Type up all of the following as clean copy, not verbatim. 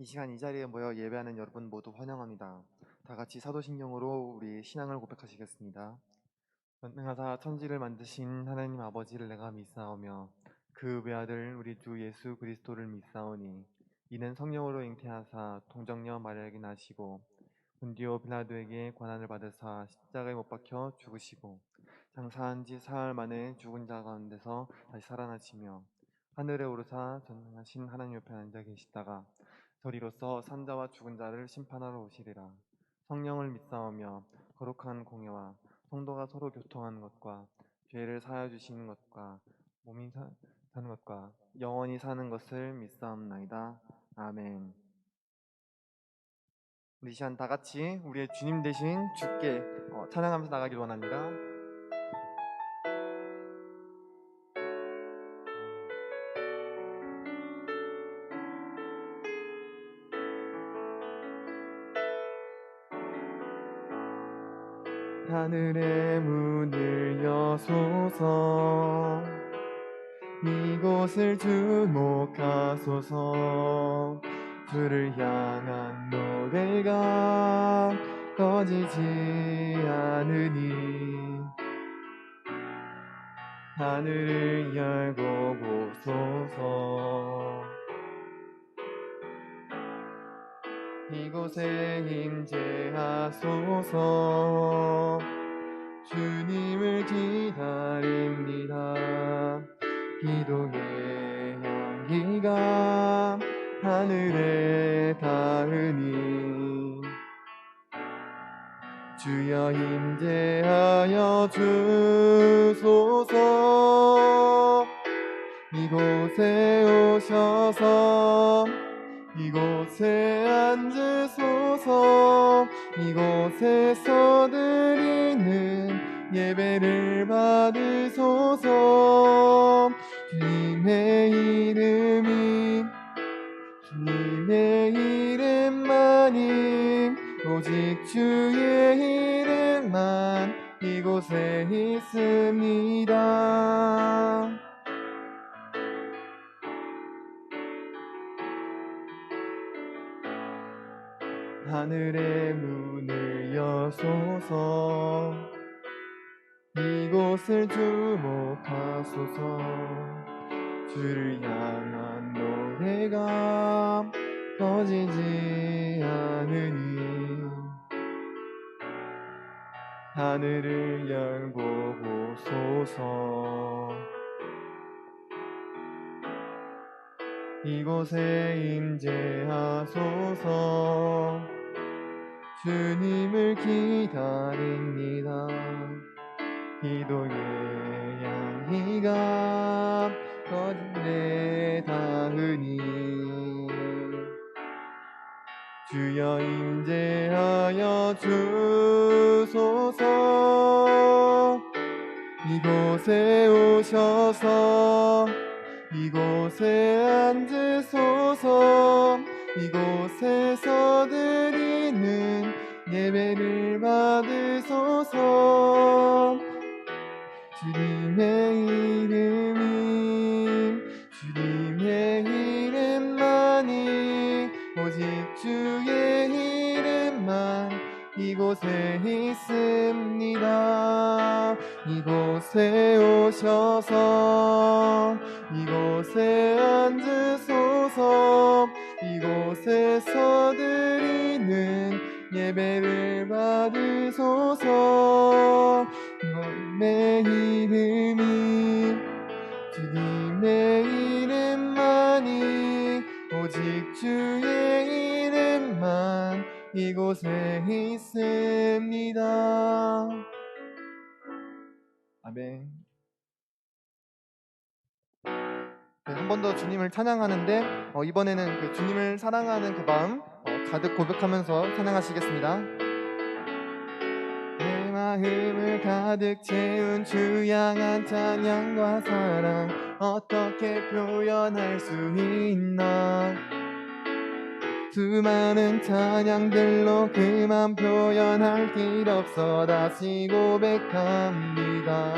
이 시간 이 자리에 모여 예배하는 여러분 모두 환영합니다. 다 같이 사도신경으로 우리 신앙을 고백하시겠습니다. 전능하사 천지를 만드신 하나님 아버지를 내가 믿사오며 그 외아들 우리 주 예수 그리스도를 믿사오니 이는 성령으로 잉태하사 동정녀 마리아에게 나시고 본디오 빌라도에게 고난을 받으사 십자가에 못 박혀 죽으시고 장사한 지 사흘 만에 죽은 자 가운데서 다시 살아나시며 하늘에 오르사 전능하신 하나님 옆에 앉아 계시다가 저리로서 산자와 죽은 자를 심판하러 오시리라. 성령을 믿사오며 거룩한 공예와 성도가 서로 교통하는 것과 죄를 사하여 주시는 것과 몸이 사는 것과 영원히 사는 것을 믿사옵나이다. 아멘. 우리 이 시간 다 같이 우리의 주님 되신 주께 찬양하면서 나가길 원합니다. 하늘의 문을 여소서, 이곳을 주목하소서. 주를 향한 노래가 꺼지지 않으니 하늘을 열고 보소서. 이곳에 임재하소서. 주님을 기다립니다. 기도의 향기가 하늘에 닿으니 주여 임재하여 주소서. 이곳에 오셔서 이곳에 앉으소서. 이곳에서 드리는 예배를 받으소서. 주님의 이름만이, 오직 주의 이름만 이곳에 있습니다. 하늘의 문을 여소서. 이곳을 주목하소서. 주를 향한 노래가 꺼지지 않으니 하늘을 열고 보소서. 이곳에 임재하소서. 주님을 기다립니다. 기도의 향기가 거리에 닿으니 주여 임재하여 주소서. 이곳에 오셔서 이곳에 앉으소서. 이곳에서 드리는 예배를 받으소서. 주님의 이름만이, 오직 주의 이름만 이곳에 있습니다. 이곳에 오셔서 이곳에 앉으소서. 이곳에서 드리는 예배를 받으소서. 주님의 이름만이, 오직 주의 이름만 이곳에 있습니다. 아멘. 한 번 더 주님을 찬양하는데 이번에는 그 주님을 사랑하는 그 마음 가득 고백하면서 찬양하시겠습니다. 내 마음을 가득 채운 주 향한 찬양과 사랑, 어떻게 표현할 수 있나. 수많은 찬양들로 그만 표현할 길 없어 다시 고백합니다.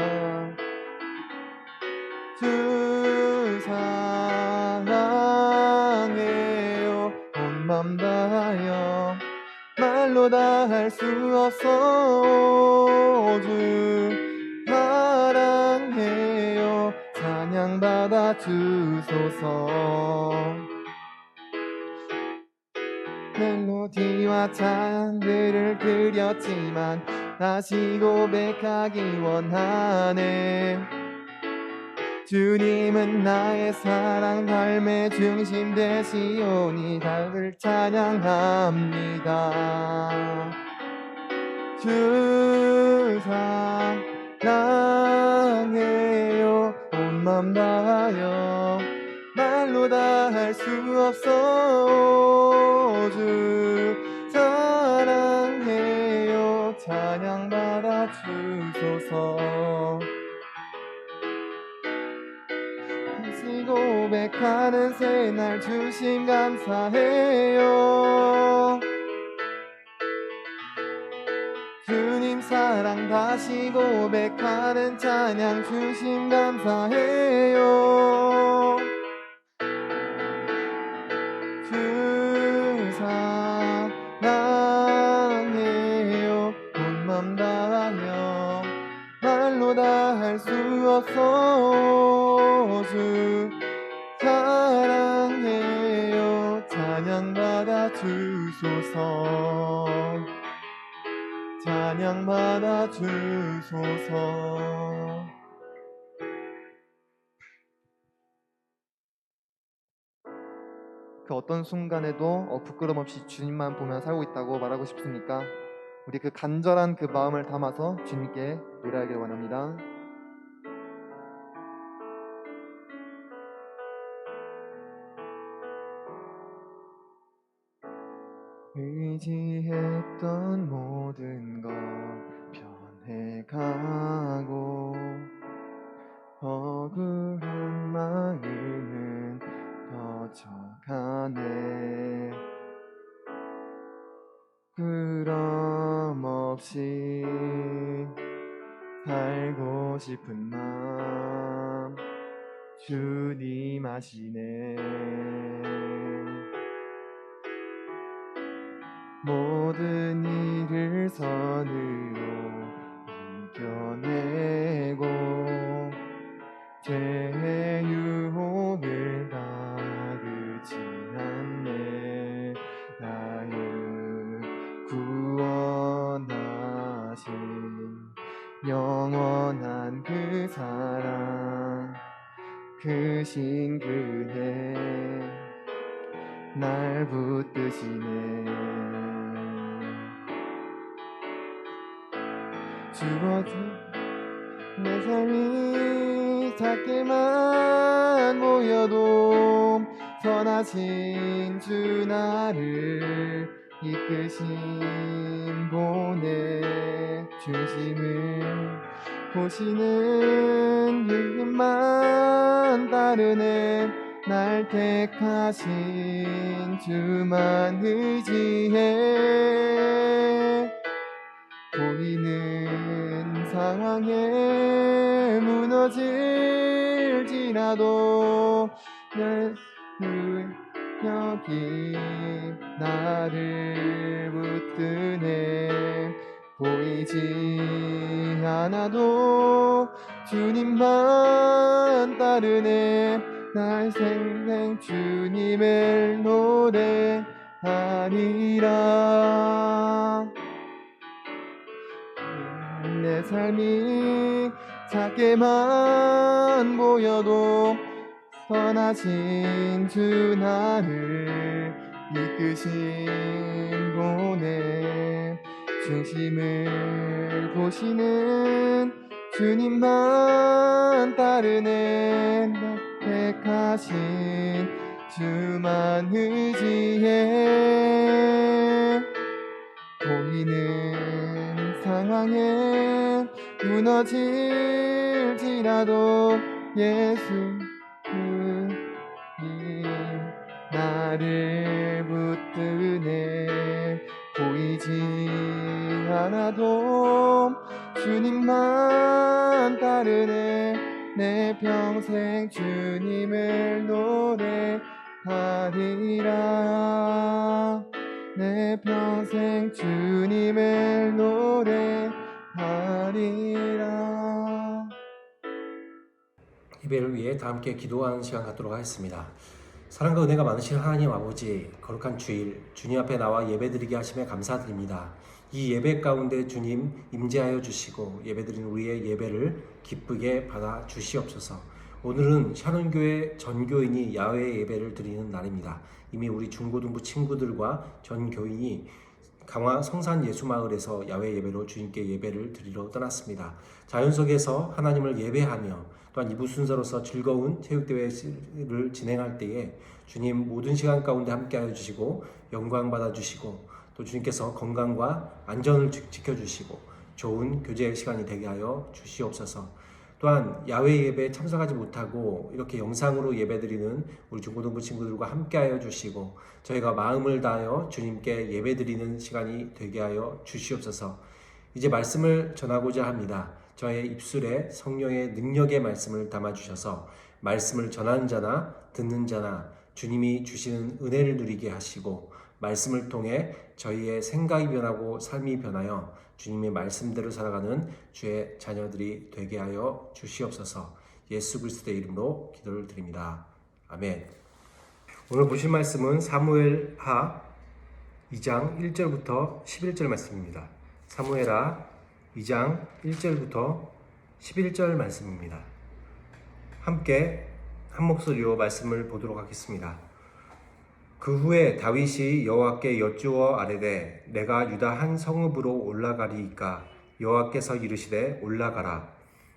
주 사랑해요. 온 말로 다 할 수 없어. 주 사랑해요. 찬양 받아 주소서. 멜로디와 찬들을 그렸지만 다시 고백하기 원하네. 주님은 나의 사랑, 삶의 중심 되시오니 다들 찬양합니다. 주 사랑해요. 온 맘 다하여 말로 다 할 수 없어. 주 사랑해요. 찬양 받아 주소서. 다시 고백하는 새날 주심 감사해요. 주님 사랑 다시 고백하는 찬양 주심 감사해요. 주 사랑해요. 온 맘 다하여 말로 다 할 수 없어. 주 사랑해요. 찬양 받아 주소서. 찬양 받아 주소서. 그 어떤 순간에도 부끄럼 없이 주님만 보며 살고 있다고 말하고 싶습니까? 우리 그 간절한 그 마음을 담아서 주님께 노래하길 원합니다. 의지했던 모든 것 변해가고 억울한 마음은 거쳐가네. 부끄럼 없이 살고 싶은 마음 주님 아시네. 모든 일을 선으로 이겨내고 죄의 유혹을 가르지 않네. 나를 구원하신 영원한 그 사랑 크신 그대 날 붙드시네. 주어진 내 삶이 작게만 보여도 선하신 주 나를 이끄신 본의 중심을 보시는 이름만 따르네. 날 택하신 주만 의지해. 보이는 상황에 무너질지라도 예수 여기 나를 붙드네. 보이지 않아도 주님만 따르네. 날 생생 주님을 노래하리라. 내 삶이 작게만 보여도 선하신 주 나를 이끄신 본의 중심을 보시는 주님만 따르네. 나 택하신 주만 의지해. 보이는 상황에 무너질지라도 예수 나를 붙드네. 보이지 않아도 주님만 따르네. 내 평생 주님을 노래하리라. 내 평생 주님을 노래하리라. 예배를 위해 다 함께 기도하는 시간 갖도록 하겠습니다. 사랑과 은혜가 많으신 하나님 아버지, 거룩한 주일 주님 앞에 나와 예배드리게 하심에 감사드립니다. 이 예배 가운데 주님 임재하여 주시고 예배드린 우리의 예배를 기쁘게 받아 주시옵소서. 오늘은 샤론교회 전교인이 야외 예배를 드리는 날입니다. 이미 우리 중고등부 친구들과 전교인이 강화 성산 예수마을에서 야외 예배로 주님께 예배를 드리러 떠났습니다. 자연석에서 하나님을 예배하며 또한 이부 순서로서 즐거운 체육대회를 진행할 때에 주님 모든 시간 가운데 함께하여 주시고 영광 받아주시고 또 주님께서 건강과 안전을 지켜주시고 좋은 교제 시간이 되게 하여 주시옵소서. 또한 야외 예배에 참석하지 못하고 이렇게 영상으로 예배드리는 우리 중고등부 친구들과 함께하여 주시고 저희가 마음을 다하여 주님께 예배드리는 시간이 되게 하여 주시옵소서. 이제 말씀을 전하고자 합니다. 저의 입술에 성령의 능력의 말씀을 담아주셔서 말씀을 전하는 자나 듣는 자나 주님이 주시는 은혜를 누리게 하시고 말씀을 통해 저희의 생각이 변하고 삶이 변하여 주님의 말씀대로 살아가는 주의 자녀들이 되게 하여 주시옵소서. 예수 그리스도의 이름으로 기도를 드립니다. 아멘. 오늘 보실 말씀은 사무엘하 2장 1절부터 11절 말씀입니다. 사무엘하 2장 1절부터 11절 말씀입니다. 함께 한 목소리로 말씀을 보도록 하겠습니다. 그 후에 다윗이 여호와께 여쭈어 아뢰되 내가 유다 한 성읍으로 올라가리이까 여호와께서 이르시되 올라가라.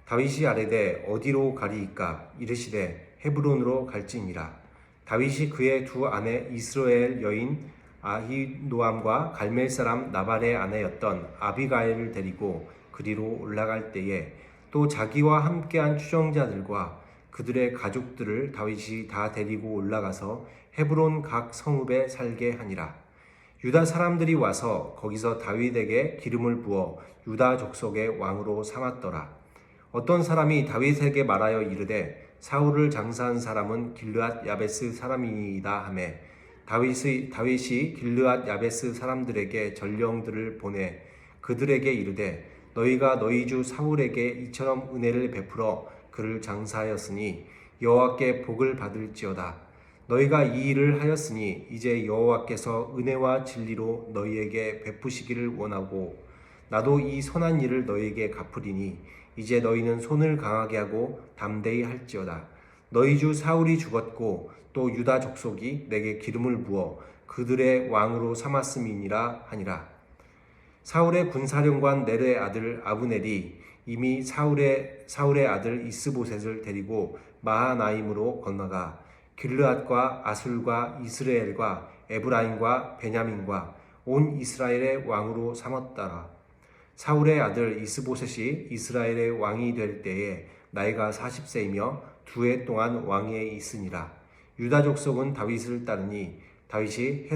다윗이 아뢰되 어디로 가리이까 이르시되 헤브론으로 갈지니라. 다윗이 그의 두 아내 이스라엘 여인 아히노암과 갈멜 사람 나발의 아내였던 아비가일을 데리고 그리로 올라갈 때에 또 자기와 함께한 추종자들과 그들의 가족들을 다윗이 다 데리고 올라가서 헤브론 각 성읍에 살게 하니라. 유다 사람들이 와서 거기서 다윗에게 기름을 부어 유다 족속의 왕으로 삼았더라. 어떤 사람이 다윗에게 말하여 이르되 사울을 장사한 사람은 길르앗 야베스 사람이니이다 하매 다윗이 길르앗 야베스 사람들에게 전령들을 보내 그들에게 이르되 너희가 너희 주 사울에게 이처럼 은혜를 베풀어 그를 장사하였으니 여호와께 복을 받을지어다. 너희가 이 일을 하였으니 이제 여호와께서 은혜와 진리로 너희에게 베푸시기를 원하고 나도 이 선한 일을 너희에게 갚으리니 이제 너희는 손을 강하게 하고 담대히 할지어다. 너희 주 사울이 죽었고 또 유다 족속이 내게 기름을 부어 그들의 왕으로 삼았음이니라 하니라. 사울의 군사령관 넬의 아들 아브넬이 이미 사울의 아들 이스보셋을 데리고 마하나임으로 건너가 길르앗과 아술과 이스라엘과 에브라임과 베냐민과 온 이스라엘의 왕으로 삼았더라. 사울의 아들 이스보셋이 이스라엘의 왕이 될 때에 나이가 40세이며 2해 동안 왕위에 있으니라. 유다 족속은 다윗을 따르니 다윗이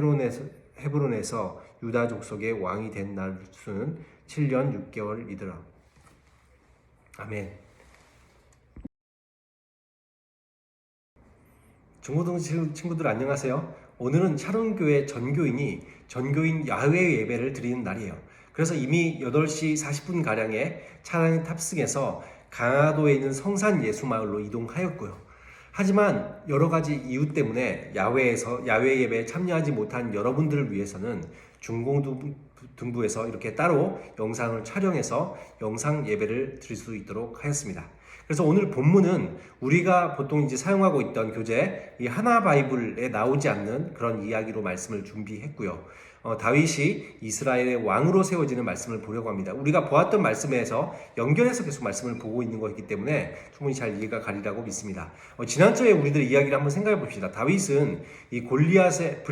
헤브론에서 유다 족속의 왕이 된 날 수는 7년 6개월이더라. 아멘. 중고등 친구들 안녕하세요. 오늘은 샤론교회 전교인 야외 예배를 드리는 날이에요. 그래서 이미 8시 40분가량에 차량에 탑승해서 강화도에 있는 성산 예수마을로 이동하였고요. 하지만 여러 가지 이유 때문에 야외 예배에 참여하지 못한 여러분들을 위해서는 중고등부에서 이렇게 따로 영상을 촬영해서 영상 예배를 드릴 수 있도록 하였습니다. 그래서 오늘 본문은 우리가 보통 이제 사용하고 있던 교재 이 하나 바이블에 나오지 않는 그런 이야기로 말씀을 준비했고요. 다윗이 이스라엘의 왕으로 세워지는 말씀을 보려고 합니다. 우리가 보았던 말씀에서 연결해서 계속 말씀을 보고 있는 것이기 때문에 충분히 잘 이해가 가리라고 믿습니다. 지난주에 우리들 이야기를 한번 생각해 봅시다. 다윗은 이 블레셋의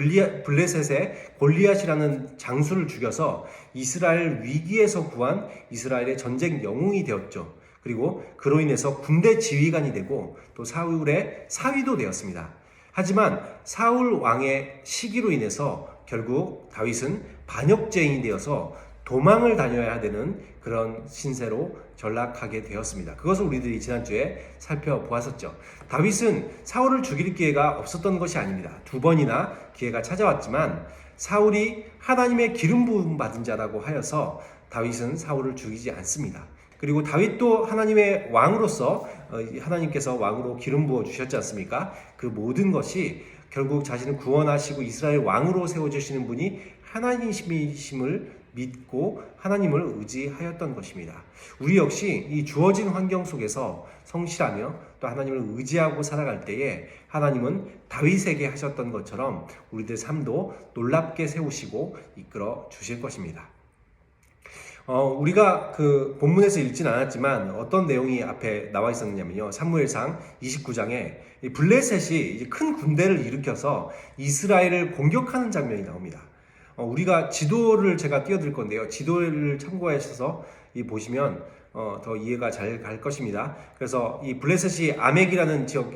골리앗이라는 장수를 죽여서 이스라엘 위기에서 구한 이스라엘의 전쟁 영웅이 되었죠. 그리고 그로 인해서 군대 지휘관이 되고 또 사울의 사위도 되었습니다. 하지만 사울 왕의 시기로 인해서 결국 다윗은 반역죄인이 되어서 도망을 다녀야 되는 그런 신세로 전락하게 되었습니다. 그것을 우리들이 지난주에 살펴보았었죠. 다윗은 사울을 죽일 기회가 없었던 것이 아닙니다. 2번이나 기회가 찾아왔지만 사울이 하나님의 기름 부음 받은 자라고 하여서 다윗은 사울을 죽이지 않습니다. 그리고 다윗도 하나님의 왕으로서 하나님께서 왕으로 기름 부어 주셨지 않습니까? 그 모든 것이 결국 자신을 구원하시고 이스라엘 왕으로 세워주시는 분이 하나님이심을 믿고 하나님을 의지하였던 것입니다. 우리 역시 이 주어진 환경 속에서 성실하며 또 하나님을 의지하고 살아갈 때에 하나님은 다윗에게 하셨던 것처럼 우리들 삶도 놀랍게 세우시고 이끌어 주실 것입니다. 우리가 그 본문에서 읽진 않았지만 어떤 내용이 앞에 나와 있었느냐면요. 사무엘상 29장에 블레셋이 이제 큰 군대를 일으켜서 이스라엘을 공격하는 장면이 나옵니다. 우리가 지도를 제가 띄워드릴 건데요. 지도를 참고하셔서 보시면 더 이해가 잘 갈 것입니다. 그래서 이 블레셋이 아벡이라는 지역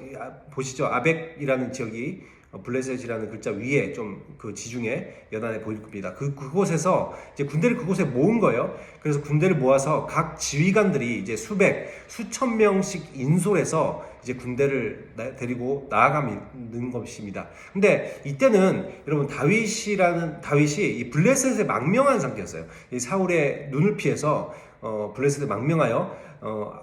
보시죠. 아벡이라는 지역이 블레셋이라는 글자 위에 좀 그 지중해 연안에 보일 겁니다. 그곳에서 이제 군대를 그곳에 모은 거예요. 그래서 군대를 모아서 각 지휘관들이 이제 수천 명씩 인솔해서 이제 군대를 데리고 나아가는 것입니다. 근데 이때는 여러분 다윗이 이 블레셋에 망명한 상태였어요. 이 사울의 눈을 피해서 블레셋에 망명하여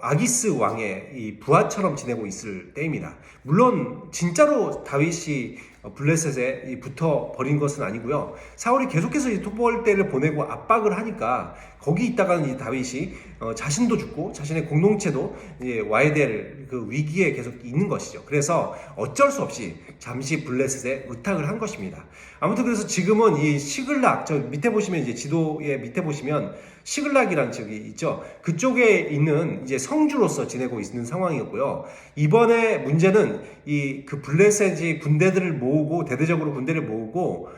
아기스 왕의 이 부하처럼 지내고 있을 때입니다. 물론 진짜로 다윗이 블레셋에 붙어 버린 것은 아니고요. 사울이 계속해서 이 톱벌대를 보내고 압박을 하니까 거기 있다가는 이 다윗이 자신도 죽고 자신의 공동체도 이제 와야 될 그 위기에 계속 있는 것이죠. 그래서 어쩔 수 없이 잠시 블레셋에 의탁을 한 것입니다. 아무튼 그래서 지금은 이 시글락, 저 밑에 보시면 이제 지도의 밑에 보시면 시글락이라는 지역이 있죠. 그쪽에 있는 이제 성주로서 지내고 있는 상황이었고요. 이번에 문제는 이 그 블레셋이 군대들을 모으고 대대적으로 군대를 모으고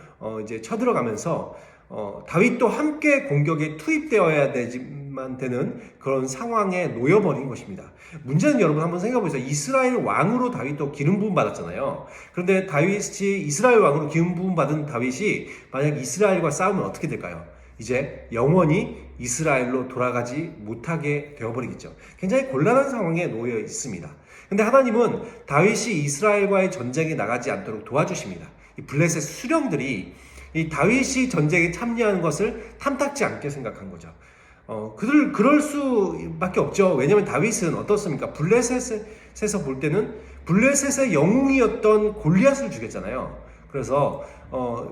이제 쳐들어가면서 다윗도 함께 공격에 투입되어야 되는 그런 상황에 놓여버린 것입니다. 문제는 여러분 한번 생각해 보세요. 이스라엘 왕으로 다윗도 기름 부음 받았잖아요. 그런데 다윗이 이스라엘 왕으로 기름 부음 받은 다윗이 만약 이스라엘과 싸우면 어떻게 될까요? 이제 영원히 이스라엘로 돌아가지 못하게 되어버리겠죠. 굉장히 곤란한 상황에 놓여 있습니다. 근데 하나님은 다윗이 이스라엘과의 전쟁에 나가지 않도록 도와주십니다. 이 블레셋 수령들이 이 다윗이 전쟁에 참여하는 것을 탐탁지 않게 생각한 거죠. 그럴 수밖에 없죠. 왜냐하면 다윗은 어떻습니까? 블레셋에서 볼 때는 블레셋의 영웅이었던 골리앗을 죽였잖아요. 그래서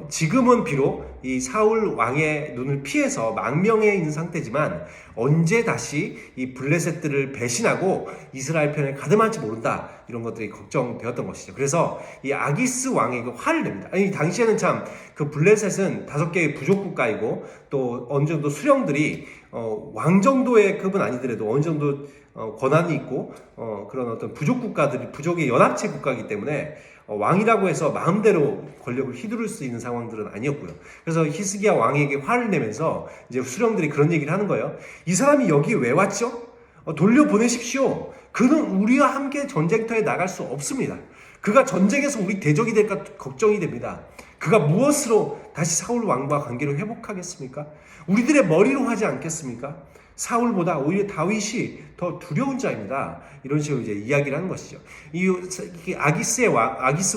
지금은 비록 이 사울 왕의 눈을 피해서 망명해 있는 상태지만 언제 다시 이 블레셋들을 배신하고 이스라엘 편에 가담할지 모른다, 이런 것들이 걱정되었던 것이죠. 그래서 이 아기스 왕에게 화를 냅니다. 아니, 당시에는 참 그 블레셋은 5개의 부족 국가이고 또 어느 정도 수령들이 왕 정도의 급은 아니더라도 어느 정도 권한이 있고 그런 어떤 부족 국가들이 부족의 연합체 국가이기 때문에 왕이라고 해서 마음대로 권력을 휘두를 수 있는 상황들은 아니었고요. 그래서 히스기야 왕에게 화를 내면서 이제 수령들이 그런 얘기를 하는 거예요. 이 사람이 여기 왜 왔죠? 돌려보내십시오. 그는 우리와 함께 전쟁터에 나갈 수 없습니다. 그가 전쟁에서 우리 대적이 될까 걱정이 됩니다. 그가 무엇으로 다시 사울 왕과 관계를 회복하겠습니까? 우리들의 머리로 하지 않겠습니까? 사울보다 오히려 다윗이 더 두려운 자입니다. 이런 식으로 이제 이야기를 하는 것이죠. 이 아기스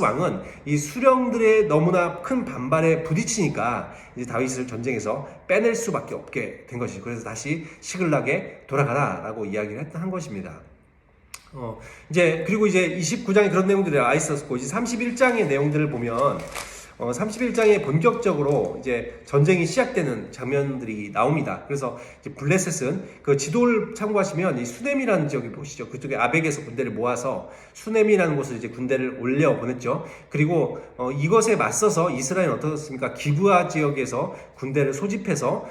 왕은 이 수령들의 너무나 큰 반발에 부딪히니까 이제 다윗을 전쟁에서 빼낼 수밖에 없게 된 것이죠. 그래서 다시 시글락에 돌아가라라고 이야기를 한 것입니다. 그리고 이제 29장에 그런 내용들이 나 있었고, 이제 31장의 내용들을 보면 31장에 본격적으로 이제 전쟁이 시작되는 장면들이 나옵니다. 그래서 이제 블레셋은 그 지도를 참고하시면 이 수넴이라는 지역이 보시죠. 그쪽에 아벡에서 군대를 모아서 수넴이라는 곳을 이제 군대를 올려 보냈죠. 그리고 이것에 맞서서 이스라엘은 어떻습니까? 기브아 지역에서 군대를 소집해서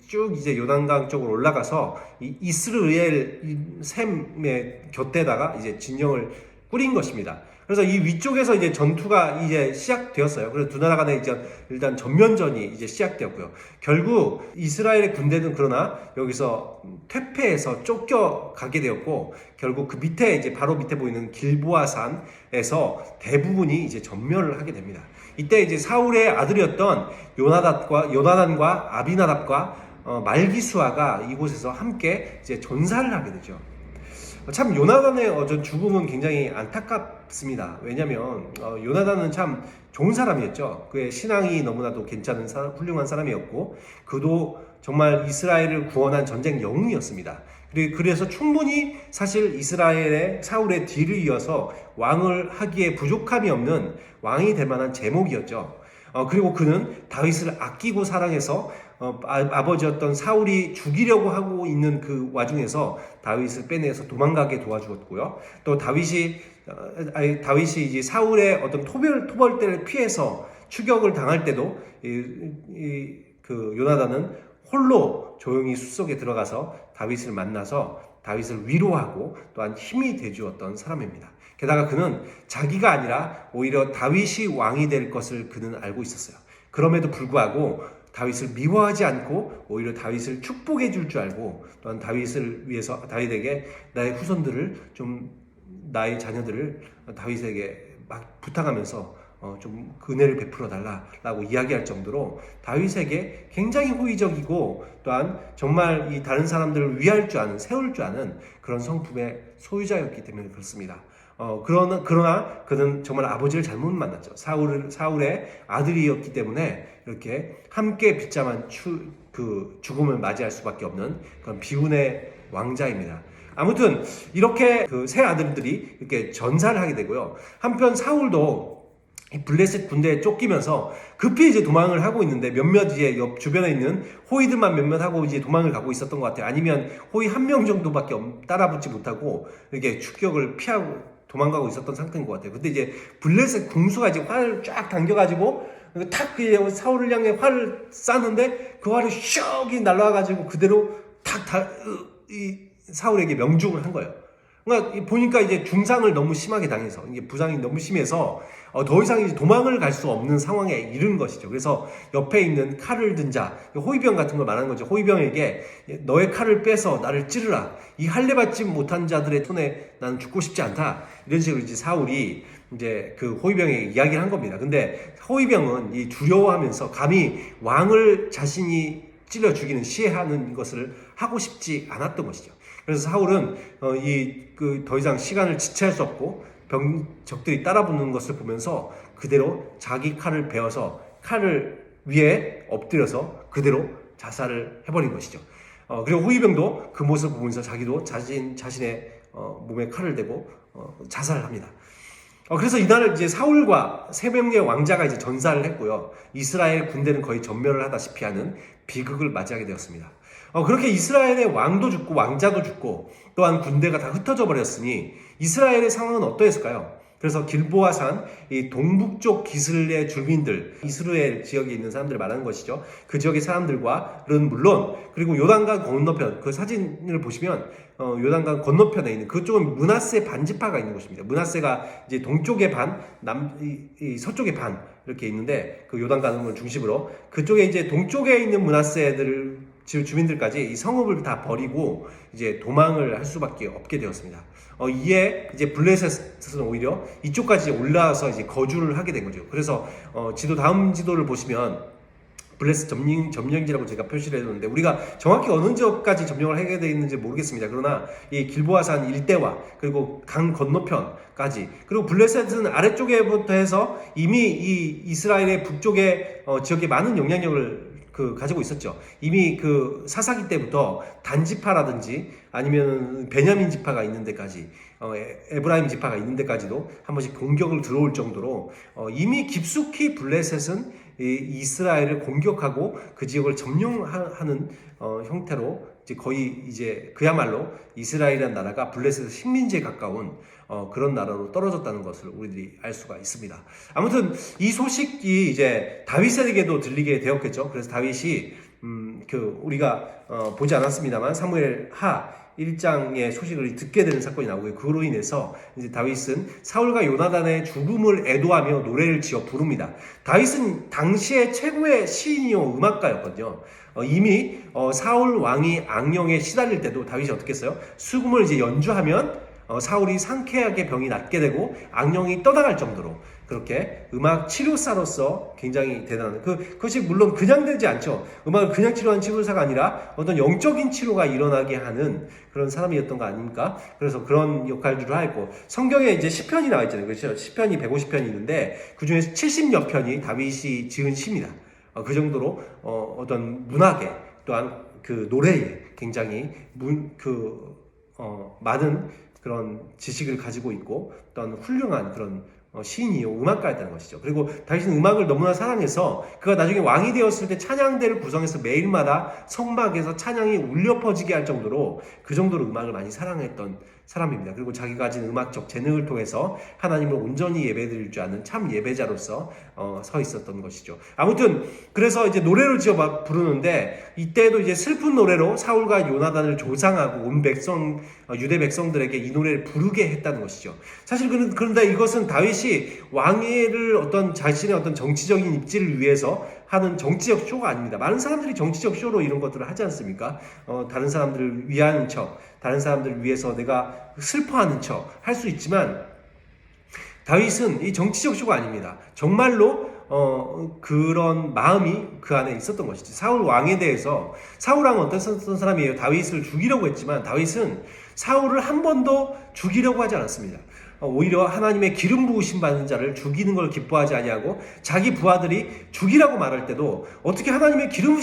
쭉 이제 요단강 쪽으로 올라가서 이 이스르엘 샘의 곁에다가 이제 진영을 꾸린 것입니다. 그래서 이 위쪽에서 이제 전투가 이제 시작되었어요. 그래서 두 나라 간에 이제 일단 전면전이 이제 시작되었고요. 결국 이스라엘의 군대는 그러나 여기서 퇴폐해서 쫓겨가게 되었고, 결국 그 밑에 이제 바로 밑에 보이는 길보아산에서 대부분이 이제 전멸을 하게 됩니다. 이때 이제 사울의 아들이었던 요나단과 아비나답과 말기수아가 이곳에서 함께 이제 전사를 하게 되죠. 참 요나단의 전 죽음은 굉장히 안타깝습니다. 왜냐하면 요나단은 참 좋은 사람이었죠. 그의 신앙이 너무나도 괜찮은 훌륭한 사람이었고, 그도 정말 이스라엘을 구원한 전쟁 영웅이었습니다. 그래서 충분히 사실 이스라엘의 사울의 뒤를 이어서 왕을 하기에 부족함이 없는 왕이 될 만한 제목이었죠. 그리고 그는 다윗을 아끼고 사랑해서 아버지였던 사울이 죽이려고 하고 있는 그 와중에서 다윗을 빼내서 도망가게 도와주었고요. 또 다윗이 이제 사울의 어떤 토벌대를 피해서 추격을 당할 때도 그 요나단은 홀로 조용히 숲속에 들어가서 다윗을 만나서 다윗을 위로하고 또한 힘이 돼주었던 사람입니다. 게다가 그는 자기가 아니라 오히려 다윗이 왕이 될 것을 그는 알고 있었어요. 그럼에도 불구하고 다윗을 미워하지 않고 오히려 다윗을 축복해 줄 줄 알고, 또한 다윗을 위해서 다윗에게 나의 후손들을 좀, 나의 자녀들을 다윗에게 막 부탁하면서 좀 은혜를 베풀어 달라라고 이야기할 정도로 다윗에게 굉장히 호의적이고, 또한 정말 이 다른 사람들을 위할 줄 아는, 세울 줄 아는 그런 성품의 소유자였기 때문에 그렇습니다. 그러나 그는 정말 아버지를 잘못 만났죠. 사울의 아들이었기 때문에 이렇게 함께 빗자만 죽음을 맞이할 수밖에 없는 그런 비운의 왕자입니다. 아무튼 이렇게 그 세 아들들이 이렇게 전사를 하게 되고요. 한편 사울도 블레셋 군대에 쫓기면서 급히 이제 도망을 하고 있는데, 몇몇 이제 옆 주변에 있는 호위들만 몇몇 하고 이제 도망을 가고 있었던 것 같아요. 아니면 호위 1명 정도밖에 따라붙지 못하고 이렇게 추격을 피하고 도망가고 있었던 상태인 것 같아요. 근데 이제 블레셋 궁수가 이제 활을 쫙 당겨가지고 탁 사울을 향해 활을 쐈는데, 그 활이 슉이 날아가가지고 그대로 이 사울에게 명중을 한 거예요. 그러니까 보니까 이제 중상을 너무 심하게 당해서, 이게 부상이 너무 심해서 더 이상 이제 도망을 갈 수 없는 상황에 이른 것이죠. 그래서 옆에 있는 칼을 든 자, 호위병 같은 걸 말하는 거죠. 호위병에게 너의 칼을 빼서 나를 찌르라. 이 할례 받지 못한 자들의 손에 나는 죽고 싶지 않다. 이런 식으로 이제 사울이 이제 그 호위병에게 이야기를 한 겁니다. 근데 호위병은 이 두려워하면서 감히 왕을 자신이 찔러 죽이는 시해하는 것을 하고 싶지 않았던 것이죠. 그래서 사울은 더 이상 시간을 지체할 수 없고 적들이 따라붙는 것을 보면서 그대로 자기 칼을 베어서 칼을 위에 엎드려서 그대로 자살을 해버린 것이죠. 그리고 호위병도 그 모습을 보면서 자기도 자신의 몸에 칼을 대고 자살을 합니다. 그래서 이날 이제 사울과 3명의 왕자가 이제 전사를 했고요. 이스라엘 군대는 거의 전멸을 하다시피 하는 비극을 맞이하게 되었습니다. 그렇게 이스라엘의 왕도 죽고 왕자도 죽고 또한 군대가 다 흩어져 버렸으니 이스라엘의 상황은 어떠했을까요? 그래서 길보아산 이 동북쪽 기슬의 주민들, 이스라엘 지역에 있는 사람들을 말하는 것이죠. 그 지역의 사람들과는 물론, 그리고 요단강 건너편, 그 사진을 보시면 요단강 건너편에 있는 그쪽은 므낫세 반지파가 있는 곳입니다. 므낫세가 이제 동쪽의 반, 서쪽의 반 이렇게 있는데, 그 요단강을 중심으로 그쪽에 이제 동쪽에 있는 므낫세들 주민들까지 이 성읍을 다 버리고 이제 도망을 할 수밖에 없게 되었습니다. 이에 이제 블레셋은 오히려 이쪽까지 올라와서 이제 거주를 하게 된 거죠. 그래서 다음 지도를 보시면 블레셋 점령지라고 제가 표시를 해뒀는데, 우리가 정확히 어느 지역까지 점령을 하게 되어 있는지 모르겠습니다. 그러나 이 길보아산 일대와 그리고 강 건너편까지, 그리고 블레셋은 아래쪽에부터 해서 이미 이 이스라엘의 북쪽의 지역에 많은 영향력을 가지고 있었죠. 이미 그 사사기 때부터 단지파라든지 아니면 베냐민 지파가 있는 데까지, 에브라임 지파가 있는 데까지도 한 번씩 공격을 들어올 정도로 이미 깊숙이 블레셋은 이스라엘을 공격하고 그 지역을 점령하는 형태로 거의 이제 그야말로 이스라엘이라는 나라가 블레셋의 식민지에 가까운 그런 나라로 떨어졌다는 것을 우리들이 알 수가 있습니다. 아무튼 이 소식이 이제 다윗에게도 들리게 되었겠죠. 그래서 다윗이 우리가 보지 않았습니다만 사무엘 하 1장의 소식을 듣게 되는 사건이 나오고, 그로 인해서 이제 다윗은 사울과 요나단의 죽음을 애도하며 노래를 지어 부릅니다. 다윗은 당시의 최고의 시인이요 음악가였거든요. 이미 사울 왕이 악령에 시달릴 때도 다윗이 어떻게 했어요? 수금을 이제 연주하면 사울이 상쾌하게 병이 낫게 되고 악령이 떠나갈 정도로 그렇게 음악 치료사로서 굉장히 대단한 그것이 물론 그냥 되지 않죠. 음악을 그냥 치료하는 치료사가 아니라 어떤 영적인 치료가 일어나게 하는 그런 사람이었던 거 아닙니까? 그래서 그런 역할들을 하고 성경에 이제 시편이 나와 있잖아요. 그렇죠? 시편이 150편이 있는데 그 중에서 70여 편이 다윗이 지은 시입니다. 그 정도로 어떤 문학에 또한 그 노래에 굉장히 많은 그런 지식을 가지고 있고 어떤 훌륭한 그런 시인이요 음악가였다는 것이죠. 그리고 다윗은 음악을 너무나 사랑해서 그가 나중에 왕이 되었을 때 찬양대를 구성해서 매일마다 성막에서 찬양이 울려 퍼지게 할 정도로 그 정도로 음악을 많이 사랑했던 사람입니다. 그리고 자기가 가진 음악적 재능을 통해서 하나님을 온전히 예배드릴 줄 아는 참 예배자로서 서 있었던 것이죠. 아무튼 그래서 이제 노래를 지어 부르는데 이때도 이제 슬픈 노래로 사울과 요나단을 조상하고 온 백성 유대 백성들에게 이 노래를 부르게 했다는 것이죠. 사실 그런데 이것은 다윗이 왕위를 어떤 자신의 어떤 정치적인 입지를 위해서 하는 정치적 쇼가 아닙니다. 많은 사람들이 정치적 쇼로 이런 것들을 하지 않습니까? 다른 사람들을 위하는 척, 다른 사람들을 위해서 내가 슬퍼하는 척 할 수 있지만 다윗은 이 정치적 쇼가 아닙니다. 정말로 그런 마음이 그 안에 있었던 것이지. 사울 왕에 대해서 사울 왕은 어떤 사람이에요? 다윗을 죽이려고 했지만 다윗은 사울을 한 번도 죽이려고 하지 않았습니다. 오히려 하나님의 기름 부으심 받는 자를 죽이는 걸 기뻐하지 아니하고 자기 부하들이 죽이라고 말할 때도 어떻게 하나님의 기름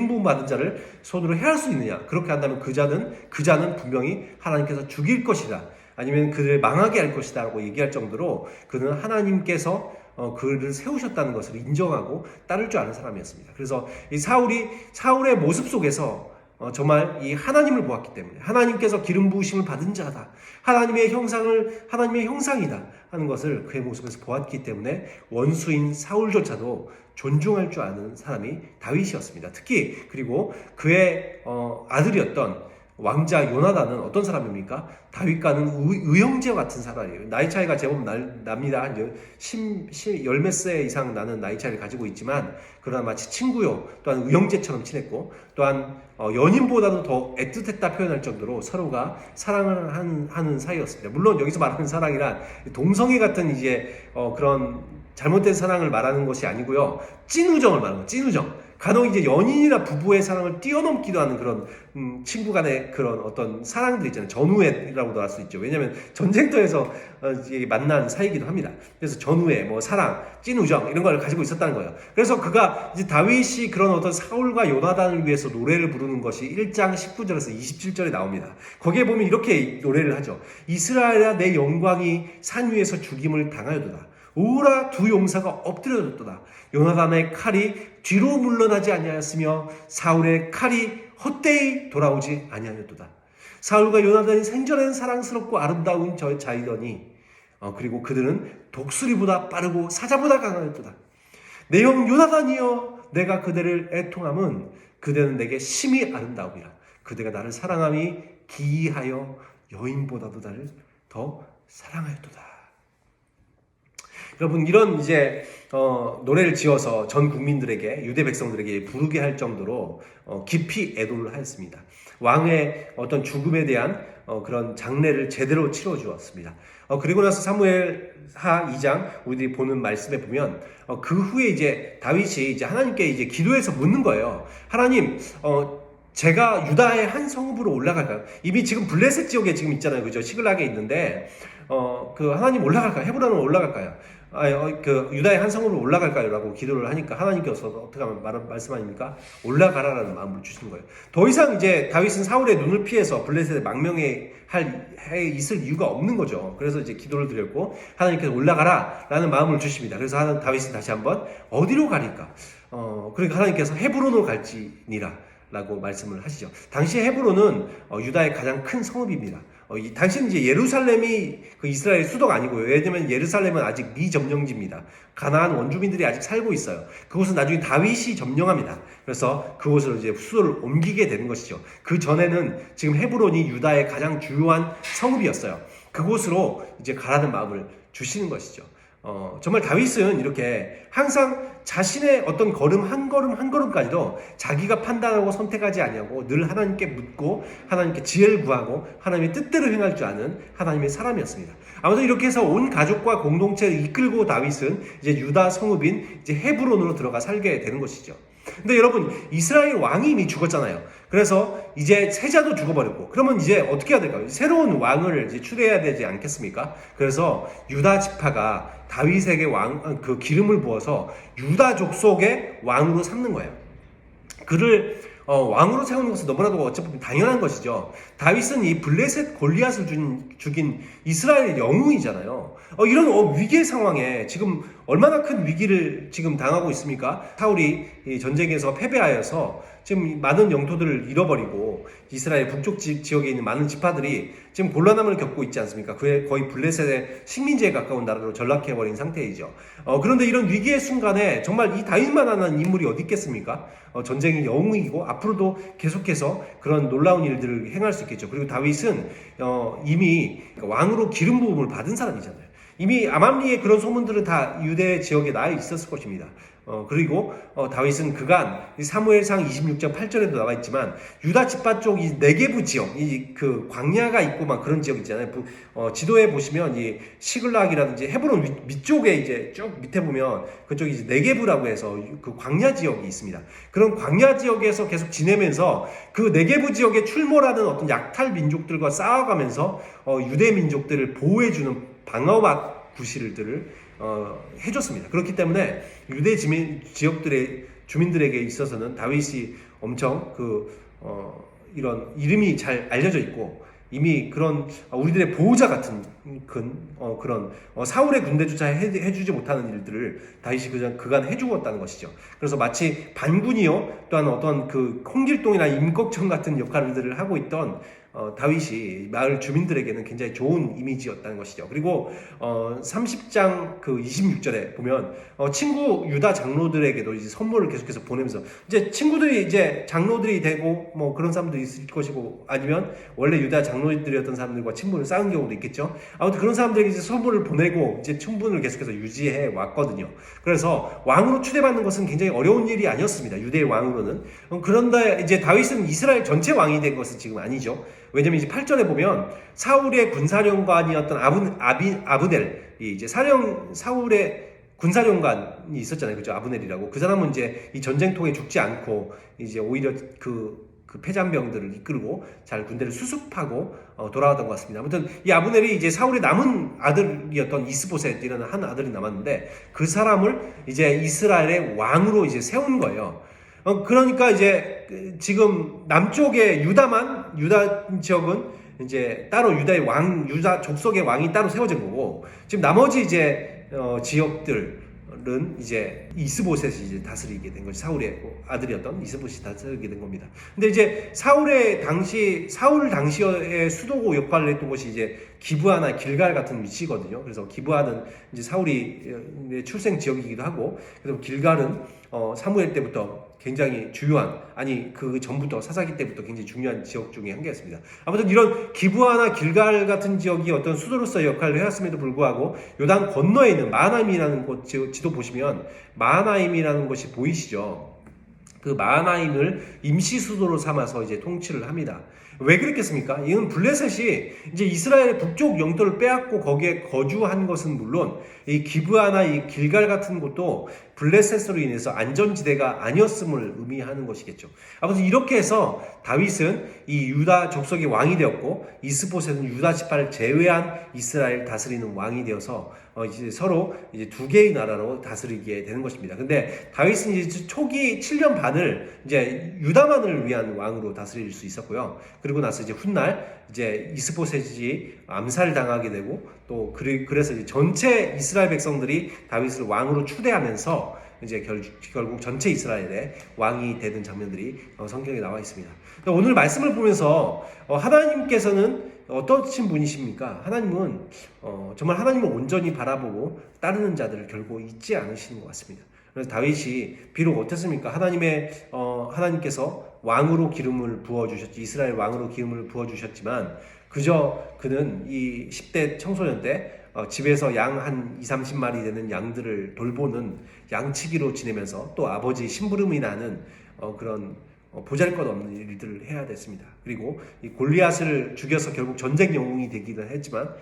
부음 받은 자를 손으로 해할 수 있느냐? 그렇게 한다면 그 자는 분명히 하나님께서 죽일 것이다. 아니면 그를 망하게 할 것이다 라고 얘기할 정도로 그는 하나님께서 그를 세우셨다는 것을 인정하고 따를 줄 아는 사람이었습니다. 그래서 이 사울의 모습 속에서 정말 이 하나님을 보았기 때문에 하나님께서 기름 부으심을 받은 자다. 하나님의 형상이다 하는 것을 그의 모습에서 보았기 때문에 원수인 사울조차도 존중할 줄 아는 사람이 다윗이었습니다. 특히 그리고 그의 아들이었던 왕자 요나단은 어떤 사람입니까? 다윗과는 의형제 같은 사람이에요. 나이 차이가 제법 납니다. 한 10몇 세 이상 나는 나이 차이를 가지고 있지만 그러나 마치 친구요 또한 의형제처럼 친했고 또한 연인보다도 더 애틋했다 표현할 정도로 서로가 사랑을 하는 사이였습니다. 물론 여기서 말하는 사랑이란 동성애 같은 이제 그런 잘못된 사랑을 말하는 것이 아니고요. 찐우정을 말하는 거예요. 찐우정. 간혹 이제 연인이나 부부의 사랑을 뛰어넘기도 하는 그런 친구 간의 그런 어떤 사랑들 있잖아요. 전우애라고도 할 수 있죠. 왜냐하면 전쟁터에서 만난 사이기도 합니다. 그래서 전우애, 사랑, 찐우정 이런 걸 가지고 있었다는 거예요. 그래서 그가 이제 다윗이 그런 어떤 사울과 요나단을 위해서 노래를 부르는 것이 1장 19절에서 27절에 나옵니다. 거기에 보면 이렇게 노래를 하죠. 이스라엘아 내 영광이 산 위에서 죽임을 당하여도다. 오라 두 용사가 엎드려졌도다. 요나단의 칼이 뒤로 물러나지 아니하였으며 사울의 칼이 헛되이 돌아오지 아니하였도다. 사울과 요나단이 생전엔 사랑스럽고 아름다운 저 자이더니 그리고 그들은 독수리보다 빠르고 사자보다 강하였도다. 내 형 요나단이여 내가 그대를 애통함은 그대는 내게 심히 아름다우리라. 그대가 나를 사랑함이 기이하여 여인보다도 나를 더 사랑하였도다. 여러분 이런 이제 노래를 지어서 전 국민들에게 유대 백성들에게 부르게 할 정도로 깊이 애도를 하였습니다. 왕의 어떤 죽음에 대한 그런 장례를 제대로 치러 주었습니다. 그리고 나서 사무엘하 2장 우리들이 보는 말씀에 보면 그 후에 이제 다윗이 이제 하나님께 이제 기도해서 묻는 거예요. 하나님 제가 유다의 한 성읍으로 올라갈까요? 이미 지금 블레셋 지역에 지금 있잖아요. 그죠? 시글락에 있는데 그 하나님 올라갈까요? 헤브론으로 올라갈까요? 그 유다의 한 성으로 올라갈까요? 라고 기도를 하니까 하나님께서 어떻게 하면 말씀하십니까? 올라가라라는 마음을 주시는 거예요. 더 이상 이제 다윗은 사울의 눈을 피해서 블레셋에 망명해 있을 이유가 없는 거죠. 그래서 이제 기도를 드렸고 하나님께서 올라가라 라는 마음을 주십니다. 그래서 다윗은 다시 한번 어디로 가리까? 그러니까 하나님께서 헤브론으로 갈지니라 라고 말씀을 하시죠. 당시 헤브론은 유다의 가장 큰 성읍입니다. 당시는 이제 예루살렘이 그 이스라엘 수도가 아니고요. 왜냐면 예루살렘은 아직 미점령지입니다. 가나안 원주민들이 아직 살고 있어요. 그곳은 나중에 다윗이 점령합니다. 그래서 그곳으로 이제 수도를 옮기게 되는 것이죠. 그 전에는 지금 헤브론이 유다의 가장 주요한 성읍이었어요. 그곳으로 이제 가라는 마음을 주시는 것이죠. 정말 다윗은 이렇게 항상 자신의 어떤 걸음 한 걸음 한 걸음까지도 자기가 판단하고 선택하지 아니하고 늘 하나님께 묻고 하나님께 지혜를 구하고 하나님의 뜻대로 행할 줄 아는 하나님의 사람이었습니다. 아무튼 이렇게 해서 온 가족과 공동체를 이끌고 다윗은 이제 유다 성읍인 이제 헤브론으로 들어가 살게 되는 것이죠. 근데 여러분, 이스라엘 왕이 이미 죽었잖아요. 그래서 이제 세자도 죽어버렸고, 그러면 이제 어떻게 해야 될까요? 새로운 왕을 이제 추대해야 되지 않겠습니까? 그래서 유다 지파가 다윗에게 그 기름을 부어서 유다 족속의 왕으로 삼는 거예요. 그를 왕으로 세우는 것은 너무나도 어차피 당연한 것이죠. 다윗은 이 블레셋 골리앗을 죽인 이스라엘의 영웅이잖아요. 이런 위기의 상황에 지금 얼마나 큰 위기를 지금 당하고 있습니까? 사울이 이 전쟁에서 패배하여서 지금 많은 영토들을 잃어버리고 이스라엘 북쪽 지역에 있는 많은 지파들이 지금 곤란함을 겪고 있지 않습니까? 거의 블레셋의 식민지에 가까운 나라로 전락해버린 상태이죠. 그런데 이런 위기의 순간에 정말 이 다윗만한 인물이 어디 있겠습니까? 전쟁의 영웅이고 앞으로도 계속해서 그런 놀라운 일들을 행할 수 있겠죠. 그리고 다윗은 이미 왕으로 기름 부음을 받은 사람이잖아요. 이미 아말리의 그런 소문들은 다 유대 지역에 나 있었을 것입니다. 그리고 다윗은 그간 사무엘상 26장 8절에도 나와 있지만 유다 지파 쪽 이 네게부 지역, 그 광야가 있고 막 그런 지역 있잖아요. 지도에 보시면 이 시글락이라든지 헤브론 밑쪽에 이제 쭉 밑에 보면 그쪽이 이제 네게부라고 해서 그 광야 지역이 있습니다. 그런 광야 지역에서 계속 지내면서 그 네게부 지역에 출몰하는 어떤 약탈 민족들과 싸워가면서 유대 민족들을 보호해주는 방어막 구실들을 해줬습니다. 그렇기 때문에 유대 지역들의 주민들에게 있어서는 다윗이 엄청 이런 이름이 잘 알려져 있고 이미 그런 우리들의 보호자 같은 그런 사울의 군대조차 해주지 못하는 일들을 다윗이 그간 해주었다는 것이죠. 그래서 마치 반군이요 또한 어떤 그 홍길동이나 임꺽정 같은 역할들을 하고 있던 다윗이 마을 주민들에게는 굉장히 좋은 이미지였다는 것이죠. 그리고 30장 그 26절에 보면 친구 유다 장로들에게도 이제 선물을 계속해서 보내면서 이제 친구들이 이제 장로들이 되고 뭐 그런 사람도 있을 것이고 아니면 원래 유다 장로들이었던 사람들과 친분을 쌓은 경우도 있겠죠. 아무튼 그런 사람들에게 이제 선물을 보내고 이제 친분을 계속해서 유지해 왔거든요. 그래서 왕으로 추대받는 것은 굉장히 어려운 일이 아니었습니다. 유대의 왕으로는. 그런데 이제 다윗은 이스라엘 전체 왕이 된 것은 지금 아니죠. 왜냐면 이제 8절에 보면 사울의 군사령관이었던 아브넬, 이제 사울의 군사령관이 있었잖아요. 그죠? 아브넬이라고. 그 사람은 이제 이 전쟁통에 죽지 않고 이제 오히려 그 패잔병들을 이끌고 잘 군대를 수습하고 돌아왔던 것 같습니다. 아무튼 이 아브넬이 이제 사울의 남은 아들이었던 이스보셋이라는 한 아들이 남았는데 그 사람을 이제 이스라엘의 왕으로 이제 세운 거예요. 그러니까 이제 지금 남쪽의 유다 지역은 이제 따로 유다 족속의 왕이 따로 세워진 거고 지금 나머지 이제 지역들은 이제 이스보셋이 이제 다스리게 된 거죠. 사울의 아들이었던 이스보셋이 다스리게 된 겁니다. 근데 이제 사울 당시의 수도고 역할을 했던 곳이 이제 기브아나 길갈 같은 위치거든요. 그래서 기브아는 이제 사울이 출생 지역이기도 하고, 그래서 길갈은 사무엘 때부터 굉장히 중요한, 그 전부터 사사기 때부터 굉장히 중요한 지역 중에 한 개였습니다. 아무튼 이런 기브아나 길갈 같은 지역이 어떤 수도로서의 역할을 해왔음에도 불구하고 요단 건너에 있는 마하나임이라는 곳 지도 보시면 마하나임이라는 것이 보이시죠? 그 마하나임을 임시 수도로 삼아서 이제 통치를 합니다. 왜 그랬겠습니까? 이건 블레셋이 이제 이스라엘의 북쪽 영토를 빼앗고 거기에 거주한 것은 물론 이 기브아나 이 길갈 같은 곳도 블레셋으로 인해서 안전지대가 아니었음을 의미하는 것이겠죠. 아무튼 이렇게 해서 다윗은 이 유다 족속의 왕이 되었고 이스보셋은 유다 지파를 제외한 이스라엘 다스리는 왕이 되어서 이제 서로 이제 두 개의 나라로 다스리게 되는 것입니다. 근데 다윗은 이제 초기 7년 반을 이제 유다만을 위한 왕으로 다스릴 수 있었고요. 그리고 나서 이제 훗날 이제 이스보셋이 암살당하게 되고 또 그래서 이제 전체 이스라엘 백성들이 다윗을 왕으로 추대하면서 이제 결국 전체 이스라엘의 왕이 되는 장면들이 성경에 나와 있습니다. 오늘 말씀을 보면서 하나님께서는 어떠신 분이십니까? 하나님은 정말 하나님을 온전히 바라보고 따르는 자들을 결코 잊지 않으시는 것 같습니다. 그래서 다윗이 비록 어땠습니까? 하나님께서 왕으로 기름을 부어주셨지, 이스라엘 왕으로 기름을 부어주셨지만 그저 그는 이 10대 청소년 때 집에서 양 한 2, 30마리 되는 양들을 돌보는 양치기로 지내면서 또 아버지 심부름이 나는 그런 보잘것없는 일들을 해야 됐습니다. 그리고 이 골리앗을 죽여서 결국 전쟁 영웅이 되기는 했지만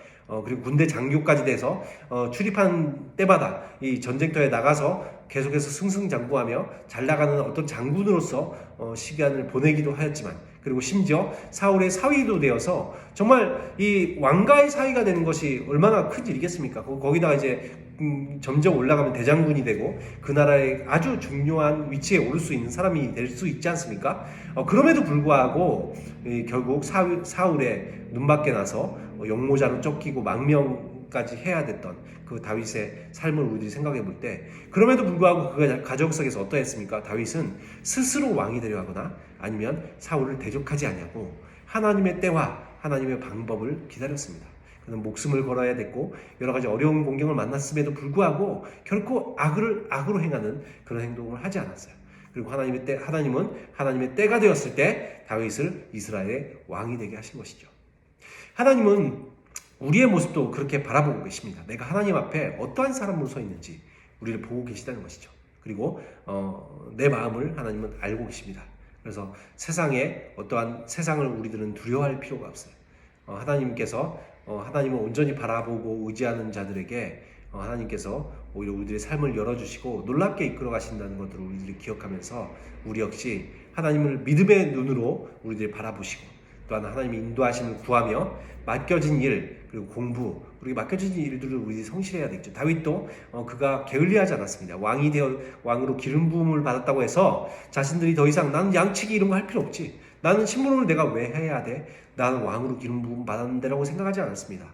그리고 군대 장교까지 돼서 출입한 때마다 이 전쟁터에 나가서 계속해서 승승장구하며 잘 나가는 어떤 장군으로서 시간을 보내기도 하였지만, 그리고 심지어 사울의 사위도 되어서 정말 이 왕가의 사위가 되는 것이 얼마나 큰 일이겠습니까? 거기다가 이제 점점 올라가면 대장군이 되고 그 나라의 아주 중요한 위치에 오를 수 있는 사람이 될 수 있지 않습니까? 그럼에도 불구하고 결국 사울의 눈밖에 나서 용모자로 쫓기고 망명까지 해야 됐던 그 다윗의 삶을 우리들이 생각해 볼 때, 그럼에도 불구하고 그 가정 속에서 어떠했습니까? 다윗은 스스로 왕이 되려 하거나 아니면 사울을 대적하지 아니하고 하나님의 때와 하나님의 방법을 기다렸습니다. 그는 목숨을 걸어야 됐고 여러 가지 어려운 공경을 만났음에도 불구하고 결코 악으로 행하는 그런 행동을 하지 않았어요. 그리고 하나님은 하나님의 때가 되었을 때 다윗을 이스라엘의 왕이 되게 하신 것이죠. 하나님은 우리의 모습도 그렇게 바라보고 계십니다. 내가 하나님 앞에 어떠한 사람으로 서 있는지 우리를 보고 계시다는 것이죠. 그리고 내 마음을 하나님은 알고 계십니다. 그래서 세상을 우리들은 두려워할 필요가 없어요. 하나님을 온전히 바라보고 의지하는 자들에게 하나님께서 오히려 우리들의 삶을 열어주시고 놀랍게 이끌어 가신다는 것들을 우리들이 기억하면서 우리 역시 하나님을 믿음의 눈으로 우리들이 바라보시고 또한 하나님의 인도하심을 구하며 맡겨진 일, 그리고 공부, 그리고 맡겨진 일들을 우리들이 성실해야 되겠죠. 다윗도 그가 게을리하지 않았습니다. 왕으로 기름 부음을 받았다고 해서 자신들이 더 이상 나는 양치기 이런 거 할 필요 없지, 나는 심부름을 내가 왜 해야 돼, 나는 왕으로 기름 부음 받았는데라고 생각하지 않았습니다.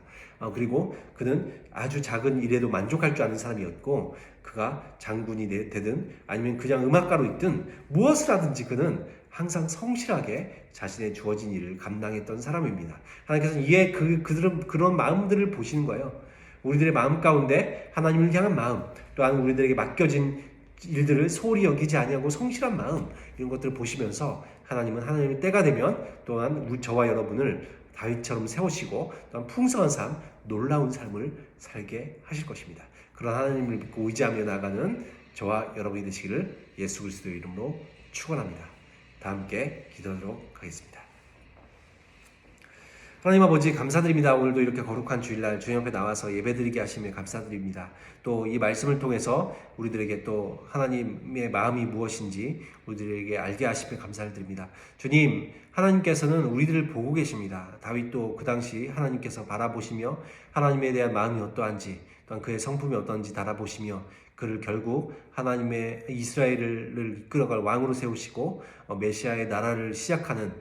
그리고 그는 아주 작은 일에도 만족할 줄 아는 사람이었고, 그가 장군이 되든 아니면 그냥 음악가로 있든 무엇을 하든지 그는 항상 성실하게 자신의 주어진 일을 감당했던 사람입니다. 하나님께서는 그런 마음들을 보시는 거예요. 우리들의 마음 가운데 하나님을 향한 마음, 또한 우리들에게 맡겨진 일들을 소홀히 여기지 아니하고 성실한 마음, 이런 것들을 보시면서 하나님은 하나님의 때가 되면 또한 저와 여러분을 다윗처럼 세우시고 또한 풍성한 삶, 놀라운 삶을 살게 하실 것입니다. 그런 하나님을 믿고 의지하며 나아가는 저와 여러분이 되시기를 예수 그리스도의 이름으로 축원합니다. 다 함께 기도하도록 하겠습니다. 하나님 아버지, 감사드립니다. 오늘도 이렇게 거룩한 주일날 주님 앞에 나와서 예배드리게 하심에 감사드립니다. 또 이 말씀을 통해서 우리들에게 또 하나님의 마음이 무엇인지 우리들에게 알게 하심에 감사를 드립니다. 주님, 하나님께서는 우리들을 보고 계십니다. 다윗도 그 당시 하나님께서 바라보시며 하나님에 대한 마음이 어떠한지, 또한 그의 성품이 어떠한지 바라보시며 그를 결국 하나님의 이스라엘을 이끌어갈 왕으로 세우시고 메시아의 나라를 시작하는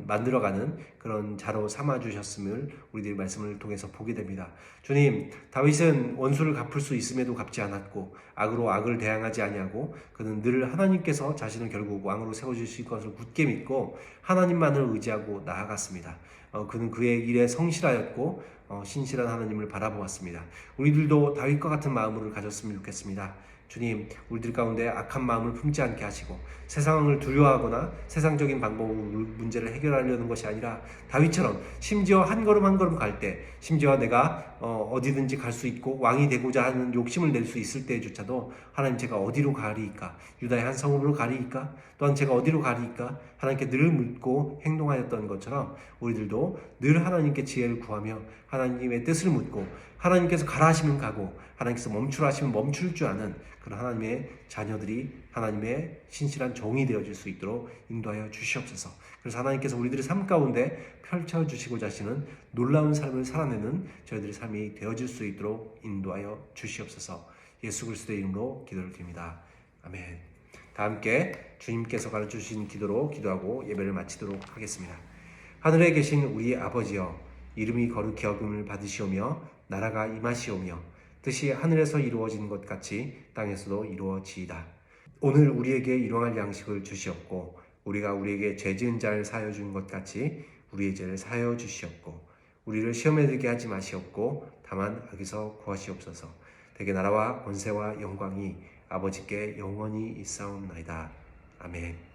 만들어가는 그런 자로 삼아주셨음을 우리들의 말씀을 통해서 보게 됩니다. 주님, 다윗은 원수를 갚을 수 있음에도 갚지 않았고 악으로 악을 대항하지 아니하고 그는 늘 하나님께서 자신을 결국 왕으로 세워주실 것을 굳게 믿고 하나님만을 의지하고 나아갔습니다. 그는 그의 일에 성실하였고 신실한 하나님을 바라보았습니다. 우리들도 다윗과 같은 마음을 가졌으면 좋겠습니다. 주님, 우리들 가운데 악한 마음을 품지 않게 하시고 세상을 두려워하거나 세상적인 방법으로 문제를 해결하려는 것이 아니라 다윗처럼 심지어 한 걸음 한 걸음 갈 때, 심지어 내가 어디든지 갈 수 있고 왕이 되고자 하는 욕심을 낼 수 있을 때조차도 하나님, 제가 어디로 가리이까? 유다의 한 성읍으로 가리이까? 또한 제가 어디로 가리이까? 하나님께 늘 묻고 행동하였던 것처럼 우리들도 늘 하나님께 지혜를 구하며 하나님의 뜻을 묻고 하나님께서 가라 하시면 가고 하나님께서 멈추라 하시면 멈출 줄 아는 그런 하나님의 자녀들이 하나님의 신실한 종이 되어질 수 있도록 인도하여 주시옵소서. 그래서 하나님께서 우리들의 삶 가운데 펼쳐주시고자 하시는 놀라운 삶을 살아내는 저희들의 삶이 되어질 수 있도록 인도하여 주시옵소서. 예수 그리스도의 이름으로 기도를 드립니다. 아멘. 다 함께 주님께서 가르쳐주신 기도로 기도하고 예배를 마치도록 하겠습니다. 하늘에 계신 우리 아버지여, 이름이 거룩히 여김을 받으시오며 나라가 임하시오며 뜻이 하늘에서 이루어진 것 같이 땅에서도 이루어지이다. 오늘 우리에게 일용할 양식을 주시옵고 우리가 우리에게 죄 지은 자를 사하여 준 것 같이 우리의 죄를 사하여 주시옵고 우리를 시험에 들게 하지 마시옵고 다만 악에서 구하시옵소서. 대개 나라와 권세와 영광이 아버지께 영원히 있사옵나이다. 아멘.